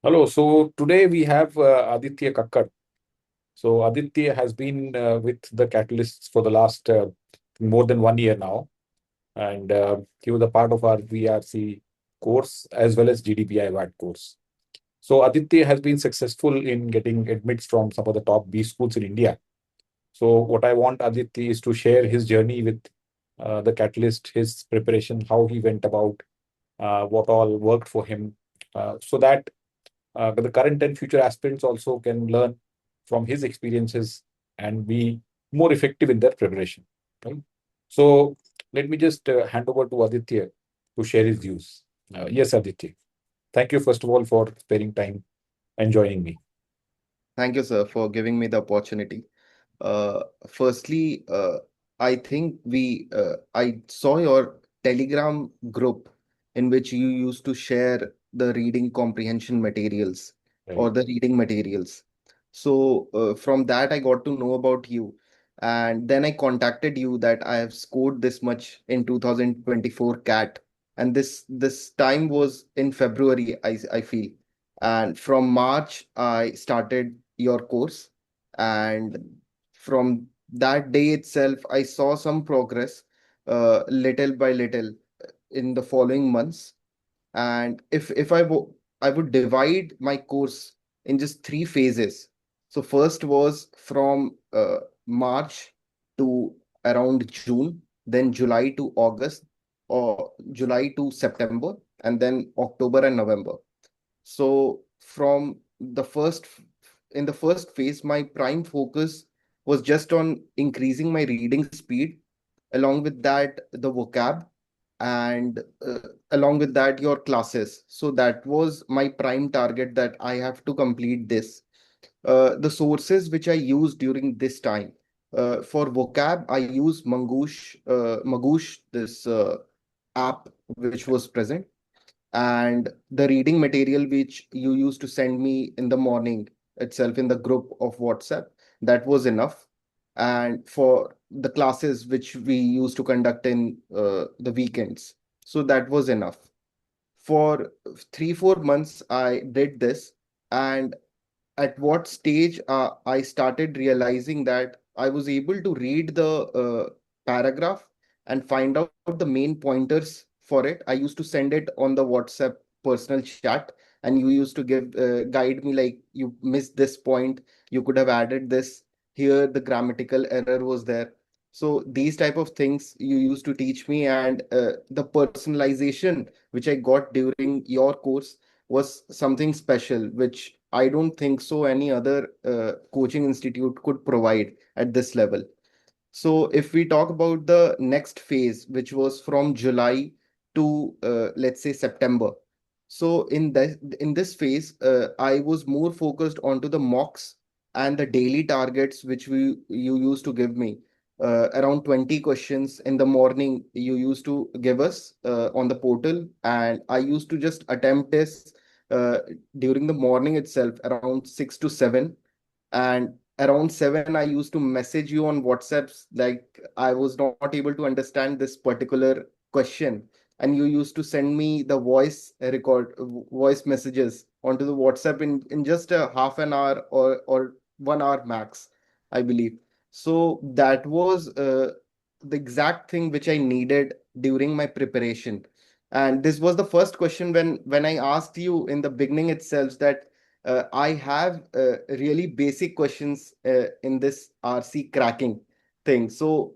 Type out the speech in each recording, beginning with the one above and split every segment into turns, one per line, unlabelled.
Hello. So today we have Aditya Kakkar. So Aditya has been with the Catalysts for the last more than 1 year now, and he was a part of our VRC course as well as GDPI VAT course. So Aditya has been successful in getting admits from some of the top B schools in India. So what I want Aditya is to share his journey with the Catalyst, his preparation, how he went about, what all worked for him, so that but the current and future aspirants also can learn from his experiences and be more effective in their preparation. Right? So let me just hand over to Aditya to share his views. Yes, Aditya. Thank you, first of all, for sparing time and joining me.
Thank you, sir, for giving me the opportunity. Firstly, I think I saw your Telegram group in which you used to share the reading comprehension materials
Right.
or the reading materials. So, from that, I got to know about you. And then I contacted you that I have scored this much in 2024 CAT. And this time was in February, I feel. And from March, I started your course. And from that day itself, I saw some progress, little by little, in the following months. And if I would divide my course in just three phases. So first was from March to around June, then July to August, or July to September, and then October and November. So from in the first phase, my prime focus was just on increasing my reading speed, along with that, the vocab, and along with that, your classes. So that was my prime target, that I have to complete this. The sources which I used during this time. For vocab, I use Magoosh, this app which was present, and the reading material which you used to send me in the morning itself in the group of WhatsApp, that was enough. And for the classes which we used to conduct in the weekends, so that was enough. For 3 4 months I did this. And at what stage I started realizing that I was able to read the paragraph and find out the main pointers for it. I used to send it on the WhatsApp personal chat, and you used to give guide me, like, you missed this point, you could have added this here, the grammatical error was there. So these type of things you used to teach me, and the personalization which I got during your course was something special, which I don't think so any other coaching institute could provide at this level. So if we talk about the next phase, which was from July to let's say September. So in this phase, I was more focused onto the mocks and the daily targets which we you used to give me. Around 20 questions in the morning you used to give us on the portal, and I used to just attempt this uh, during the morning itself around 6 to 7. And around 7 I used to message you on WhatsApps, like I was not able to understand this particular question, and you used to send me the voice messages onto the WhatsApp in just a half an hour or 1 hour max, I believe. So that was the exact thing which I needed during my preparation. And this was the first question when I asked you in the beginning itself that I have really basic questions in this RC cracking thing. So,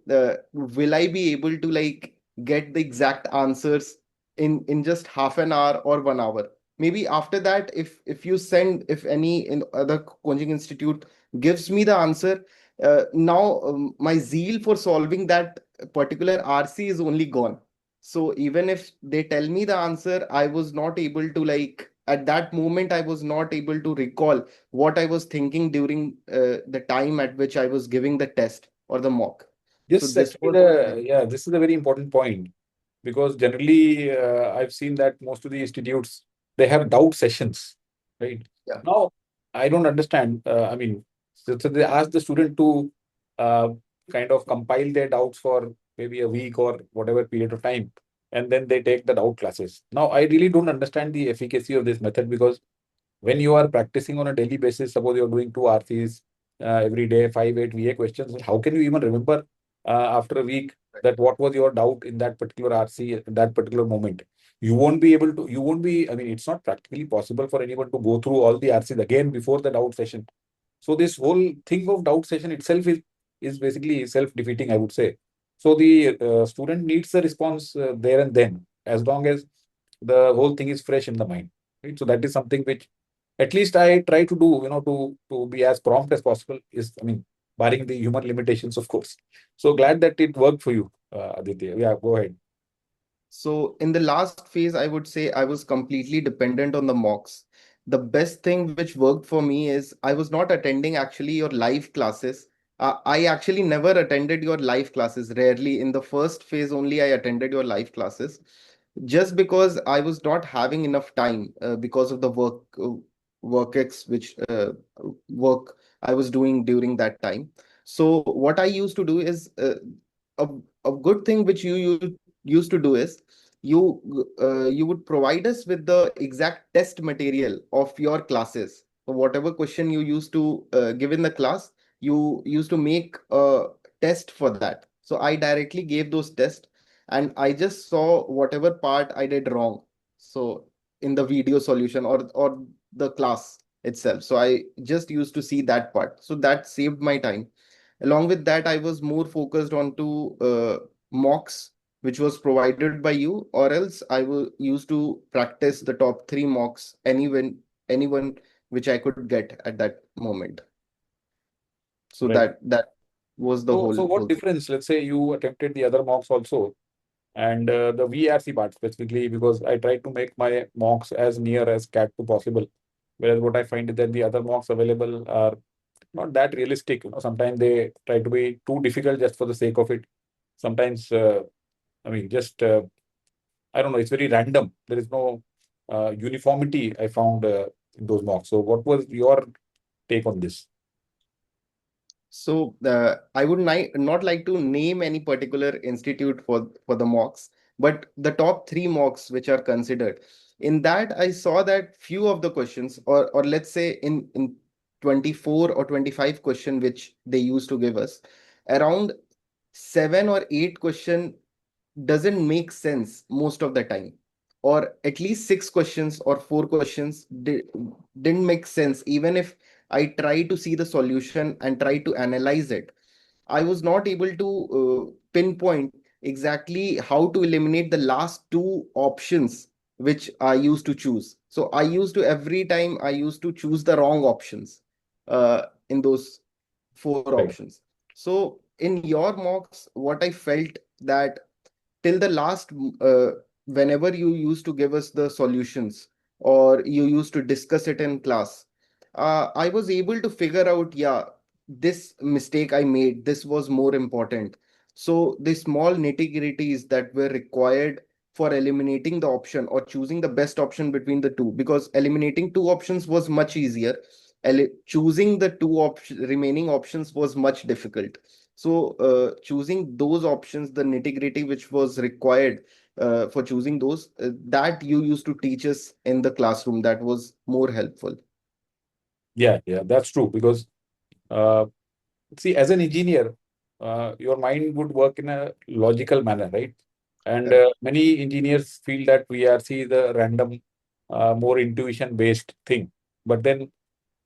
will I be able to, like, get the exact answers in just half an hour or 1 hour? Maybe after that, if you send, if any in other coaching institute gives me the answer, now my zeal for solving that particular RC is only gone. So even if they tell me the answer, I was not able to, like, at that moment I was not able to recall what I was thinking during the time at which I was giving the test or the mock. So
This
this
actually
was
the yeah, this is a very important point because generally I've seen that most of the institutes they have doubt sessions, right?
yeah.
Now I don't understand. I mean, so they ask the student to uh, kind of compile their doubts for maybe a week or whatever period of time, and then they take the doubt classes. Now I really don't understand the efficacy of this method because when you are practicing on a daily basis, suppose you're doing two RCs every day, 5, 8 VA questions, how can you even remember after a week that what was your doubt in that particular RC at that particular moment? You won't be able to, you won't be, I mean, it's not practically possible for anyone to go through all the RCs again before the doubt session. So this whole thing of doubt session itself is basically self-defeating, I would say. So the student needs the response there and then, as long as the whole thing is fresh in the mind. Right? So that is something which at least I try to do, to be as prompt as possible. Is, I mean, barring the human limitations, of course. So glad that it worked for you, Aditya. Yeah, go ahead.
So in the last phase, I would say I was completely dependent on the mocks. The best thing which worked for me is I was not attending actually your live classes. I actually never attended your live classes. Rarely in the first phase only I attended your live classes, just because I was not having enough time because of the work I was doing during that time. So what I used to do is a, a good thing which you used to do is you would provide us with the exact test material of your classes. So whatever question you used to give in the class, you used to make a test for that. So I directly gave those tests, and I just saw whatever part I did wrong. So in the video solution or the class itself. So I just used to see that part. So that saved my time. Along with that, I was more focused on to mocks which was provided by you, or else I will used to practice the top three mocks anyone which I could get at that moment. So
Right.
that was the
So what
whole thing.
difference? Let's say you attempted the other mocks also, and the VRC part specifically, because I try to make my mocks as near as CAT to possible. Whereas what I find is that the other mocks available are not that realistic. Sometimes they try to be too difficult just for the sake of it. Sometimes, I mean, just I don't know. It's very random. There is no uniformity I found in those mocks. So, what was your take on this?
So I would not like to name any particular institute for the mocks, but the top three mocks which are considered. In that, I saw that few of the questions, or let's say in 24 or 25 question which they used to give us, around 7 or 8 question doesn't make sense most of the time, or at least 6 questions or 4 questions didn't make sense. Even if I try to see the solution and try to analyze it, I was not able to pinpoint exactly how to eliminate the last two options which I used to choose. So I used to every time I used to choose the wrong options in those four
Right.
options. So in your mocks, what I felt that till the last whenever you used to give us the solutions or you used to discuss it in class, I was able to figure out, yeah, this mistake I made, this was more important. So the small nitty-gritties that were required for eliminating the option or choosing the best option between the two, because eliminating two options was much easier. Choosing the two remaining options was much difficult. So, choosing those options, the nitty-gritty which was required for choosing those, that you used to teach us in the classroom, that was more helpful.
Yeah, yeah, that's true. Because uh, see, as an engineer, your mind would work in a logical manner, right? And
Correct.
many engineers feel that VRC is a random, more intuition-based thing. But then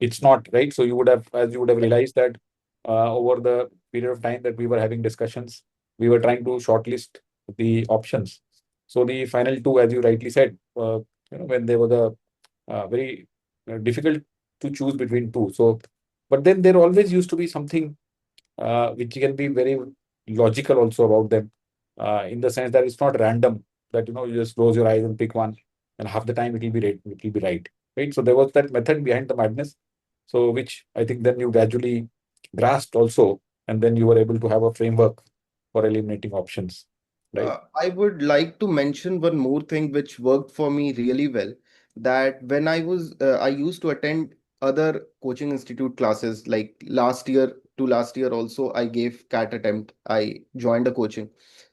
it's not, right? So you would have, as you would have realized that over the period of time that we were having discussions, we were trying to shortlist the options. So the final two, as you rightly said, when they were the very difficult to choose between two. So, but then there always used to be something which can be very logical also about them, in the sense that it's not random, that you just close your eyes and pick one, and half the time it will be right. It will be right, right? So there was that method behind the madness, so which I think then you gradually grasped also, and then you were able to have a framework for eliminating options, right?
I would like to mention one more thing which worked for me really well. That when I used to attend other coaching institute classes, like last year also, I gave CAT attempt. I joined a coaching.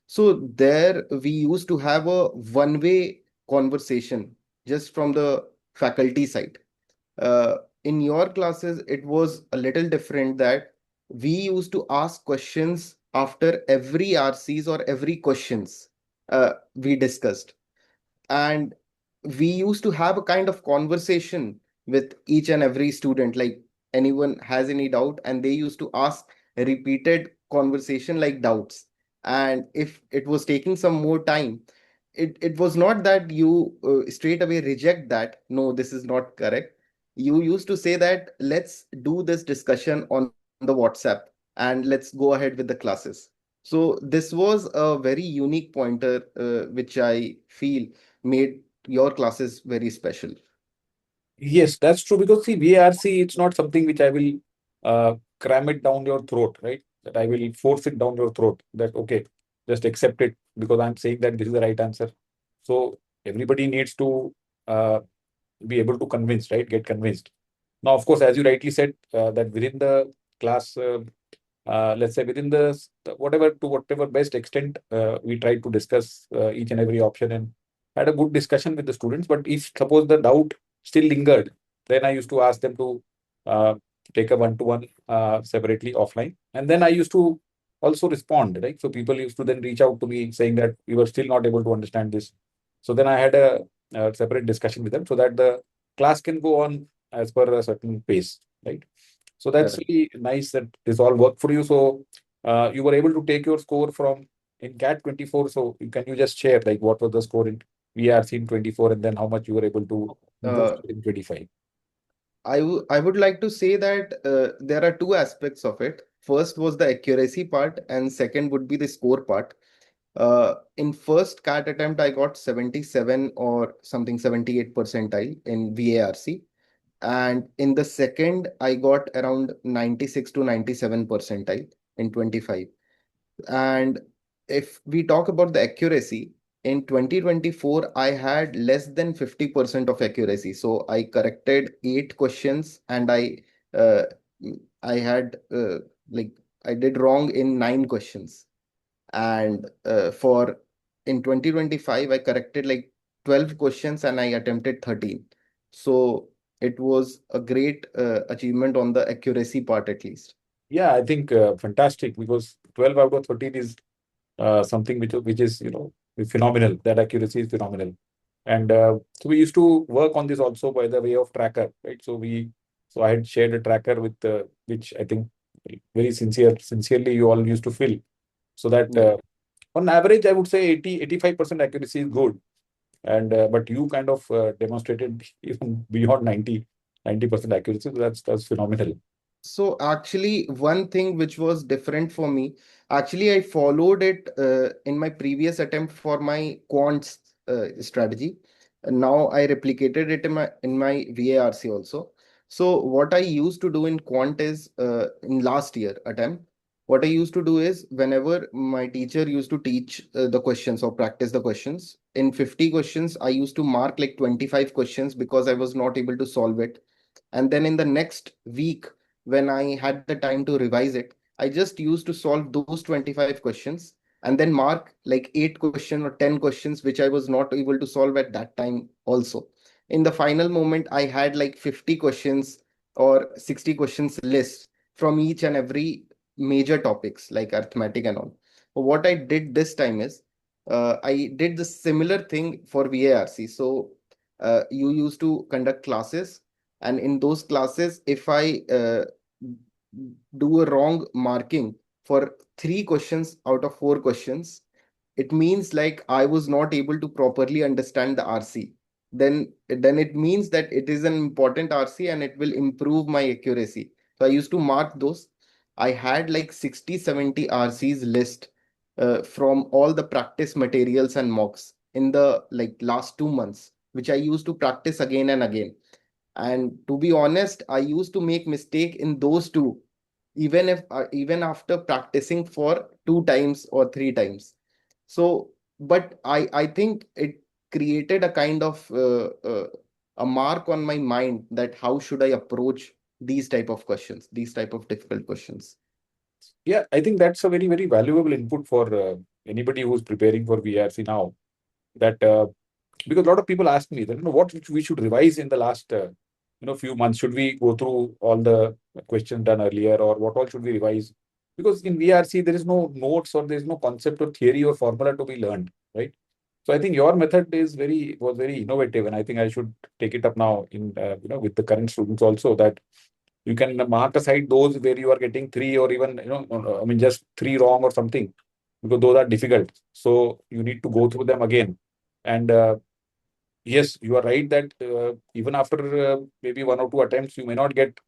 So there we used to have a one-way conversation just from the faculty side. uh, in your classes it was a little different, that we used to ask questions after every RCs or every questions we discussed, and we used to have a kind of conversation with each and every student, like anyone has any doubt, and they used to ask a repeated conversation like doubts. And if it was taking some more time, it was not that you straight away reject that no, this is not correct. You used to say that let's do this discussion on the WhatsApp and let's go ahead with the classes. So this was a very unique pointer, which I feel made your classes very special.
Yes, that's true. Because see, VARC, it's not something which I will cram it down your throat, right? That I will force it down your throat. That okay, just accept it because I'm saying that this is the right answer. So everybody needs to uh, be able to convince, right? Get convinced. Now, of course, as you rightly said, that within the class, let's say within whatever to whatever best extent, we try to discuss each and every option and had a good discussion with the students. But if suppose the doubt still lingered, then I used to ask them to uh, take a one-to-one separately offline, and then I used to also respond, right? So people used to then reach out to me saying that we were still not able to understand this. So then I had a separate discussion with them so that the class can go on as per a certain pace, right? So that's
Correct.
really nice that this all worked for you. So you were able to take your score from in CAT 24. So can you just share like what was the score in VRC in 24 and then how much you were able to boost
Uh,
in 25?
I would like to say that there are two aspects of it. First was the accuracy part, and second would be the score part. In first CAT attempt, I got 77 or something 78 percentile in VARC, and in the second, I got around 96 to 97 percentile in 25. And if we talk about the accuracy, in 2024, I had less than 50% of accuracy. So I corrected 8 questions, and uh, I had like I did wrong in 9 questions. And for in 2025, I corrected like 12 questions and I attempted 13. So it was a great achievement on the accuracy part at least.
Yeah, I think fantastic because 12 out of 13 is something which is phenomenal. That accuracy is phenomenal. And so we used to work on this also by the way of tracker, right? So I had shared a tracker with which I think very sincerely you all used to fill. So that
Yeah.
on average, I would say 85% accuracy is good. And but you kind of demonstrated even beyond 90% accuracy. So that's phenomenal.
So actually, one thing which was different for me, actually, I followed it in my previous attempt for my quants strategy. And now I replicated it in my VARC also. So what I used to do in quant is in last year attempt, what I used to do is whenever my teacher used to teach the questions or practice the questions, in 50 questions, I used to mark like 25 questions because I was not able to solve it. And then in the next week, when I had the time to revise it, I just used to solve those 25 questions and then mark like 8 questions or 10 questions which I was not able to solve at that time also. In the final moment, I had like 50 questions or 60 questions list from each and every major topics like arithmetic and all. What I did this time is I did the similar thing for VARC. So you used to conduct classes, and in those classes, if I do a wrong marking for 3 questions out of 4 questions, it means like I was not able to properly understand the RC. Then it means that it is an important RC and it will improve my accuracy. So I used to mark those. I had like 60, 70 RCs list from all the practice materials and mocks in the like last 2 months, which I used to practice again and again. And to be honest, I used to make mistake in those two, even after practicing for 2 times or 3 times. So but I think it created a kind of a mark on my mind that how should I approach these type of questions, these type of difficult questions.
Yeah, I think that's a very, very valuable input for anybody who's preparing for VRC now. That because a lot of people ask me that what we should revise in the last few months? Should we go through all the questions done earlier, or what all should we revise? Because in VRC, there is no notes or there is no concept or theory or formula to be learned, right? So I think your method was very innovative, and I think I should take it up now in with the current students also, that you can mark aside those where you are getting three or even I mean just three wrong or something, because those are difficult. So you need to go through them again. And yes, you are right that even after maybe one or two attempts, you may not get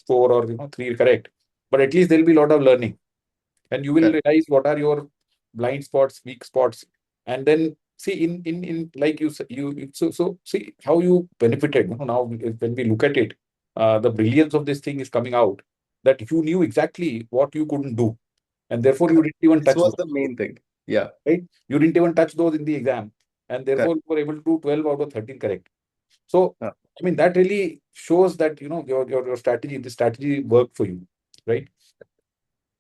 four or three correct, but at least there will be a lot of learning, and you will
Correct.
realize what are your blind spots, weak spots, and then see in like so see how you benefited. Now when we look at it, the brilliance of this thing is coming out, that you knew exactly what you couldn't do, and therefore you
Correct.
didn't even
This
touch
was
those,
the main thing. Yeah.
right? You didn't even touch those in the exam, and therefore
Correct.
you were able to do 12 out of 13 correct. So,
Uh,
I mean, that really shows that, your strategy, the strategy worked for you, right?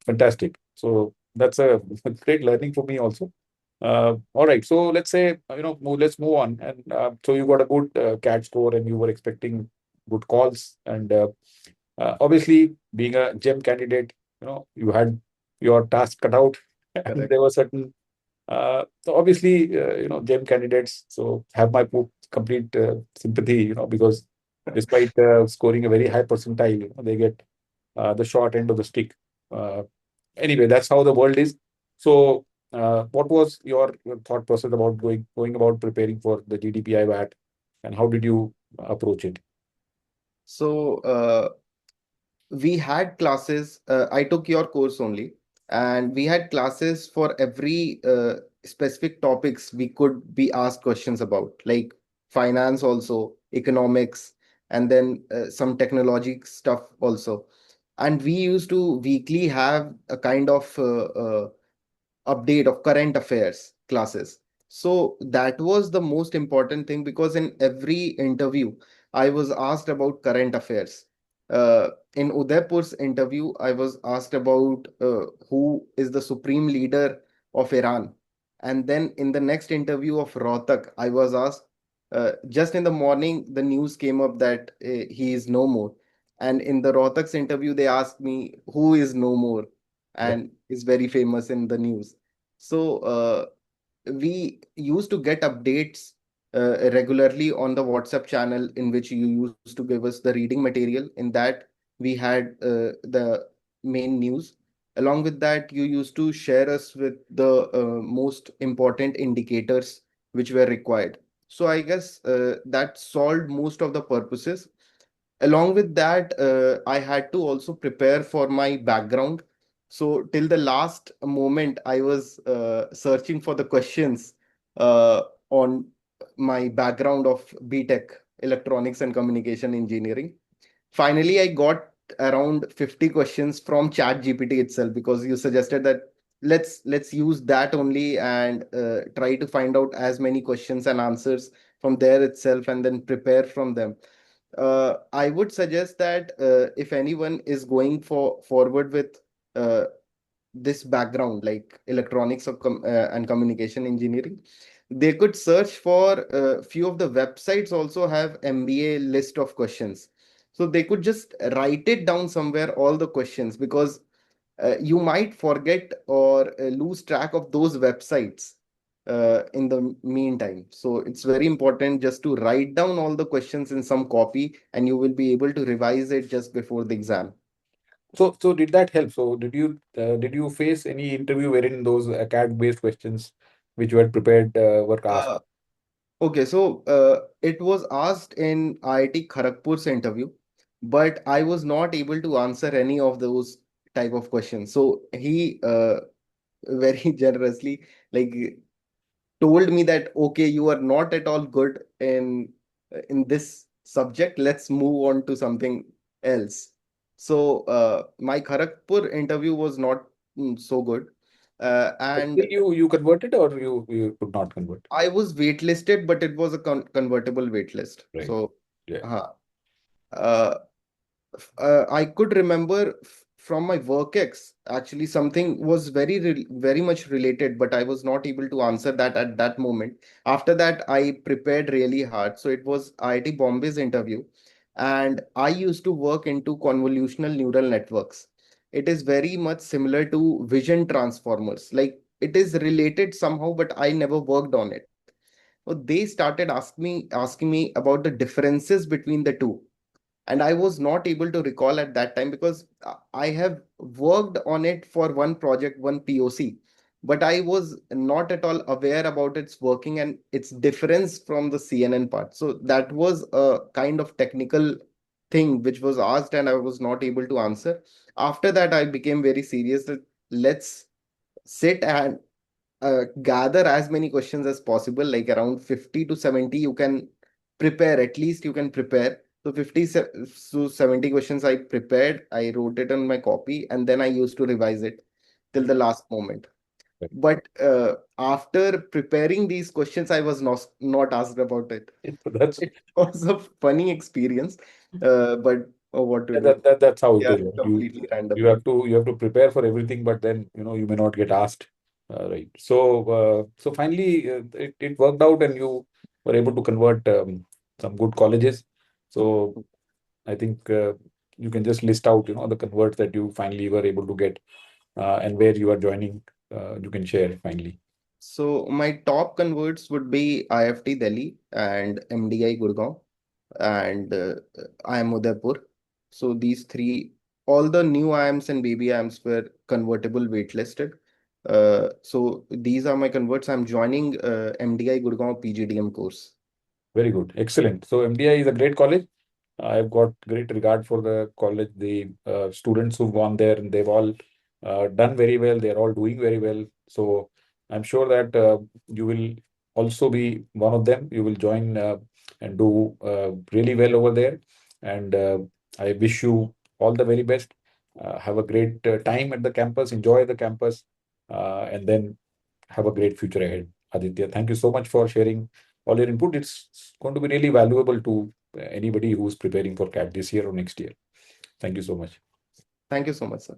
Fantastic. So that's a great learning for me also. All right. So let's say, let's move on. And so you got a good CAT score and you were expecting good calls. And obviously, being a GEM candidate, you had your task cut out. And
Correct.
there were certain so obviously, GEM candidates so have my complete sympathy, because despite scoring a very high percentile, they get the short end of the stick. Uh, anyway, that's how the world is. So, what was your thought process about going about preparing for the GDPI VAT, and how did you approach it?
So, we had classes. I took your course only, and we had classes for every specific topics we could be asked questions about, like finance, also economics, and then some technology stuff also. And we used to weekly have a kind of update of current affairs classes. So that was the most important thing, because in every interview I was asked about current affairs. In Udaipur's interview, I was asked about who is the supreme leader of Iran. And then in the next interview of Rohtak, I was asked, just in the morning, the news came up that he is no more. And in the Rohtak's interview, they asked me who is no more
Yeah.
and is very famous in the news. So we used to get updates regularly on the WhatsApp channel, in which you used to give us the reading material. In that, we had the main news. Along with that, you used to share us with the most important indicators which were required. So I guess that solved most of the purposes. Along with that, I had to also prepare for my background. So till the last moment, I was searching for the questions on my background of BTech, electronics and communication engineering. Finally, I got around 50 questions from chat GPT itself, because you suggested that let's use that only, and try to find out as many questions and answers from there itself, and then prepare from them. I would suggest that if anyone is going forward with uh, this background, like electronics or and communication engineering, they could search for a few of the websites also have MBA list of questions. So they could just write it down somewhere, all the questions, because you might forget or lose track of those websites in the meantime. So it's very important just to write down all the questions in some copy, and you will be able to revise it just before the exam.
So did that help? So did you face any interview wherein those CAD based questions which you had prepared were asked?
Uh, okay, so it was asked in IIT Kharagpur's interview, but I was not able to answer any of those type of questions. So he very generously, like, told me that, okay, you are not at all good in this subject, let's move on to something else. So my Kharagpur interview was not so good,
But still
and
you converted, or you could not convert?
I was waitlisted, but it was a convertible waitlist.
Right.
So
Yeah.
uh, uh, I could remember from my work ex, actually something was very much related, but I was not able to answer that at that moment. After that, I prepared really hard. So it was IIT Bombay's interview. and I used to work into convolutional neural networks. It is very much similar to vision transformers. Like it is related somehow, but I never worked on it. So they started asking me about the differences between the two, and I was not able to recall at that time because I have worked on it for one project, one POC, but I was not at all aware about its working and its difference from the CNN part. So that was a kind of technical thing which was asked and I was not able to answer. After that, I became very serious that let's sit and gather as many questions as possible, like around 50 to 70 you can prepare, at least you can prepare. So to 70 questions I prepared, I wrote it on my copy, and then I used to revise it till the last moment. But after preparing these questions, I was not asked about it.
That's
It was a funny experience, but what to do?
that's how it
Yeah,
is. Right?
completely random.
You have to prepare for everything, but then you may not get asked. Right. So so finally it worked out, and you were able to convert some good colleges. So I think you can just list out the converts that you finally were able to get, and where you are joining. You can share finally.
So my top converts would be IFT Delhi and MDI Gurgaon and IIM Udaipur. So these three, all the new IIMs and baby IIMs were convertible waitlisted. So these are my converts. I'm joining MDI Gurgaon PGDM course.
Very good. Excellent. So MDI is a great college. I've got great regard for the college. The students who've gone there, and they've all done very well. They're all doing very well. So I'm sure that you will also be one of them. You will join and do really well over there. And I wish you all the very best. Have a great time at the campus. Enjoy the campus, and then have a great future ahead. Aditya, thank you so much for sharing all your input. It's going to be really valuable to anybody who's preparing for CAT this year or next year. Thank you so much.
Thank you so much, sir.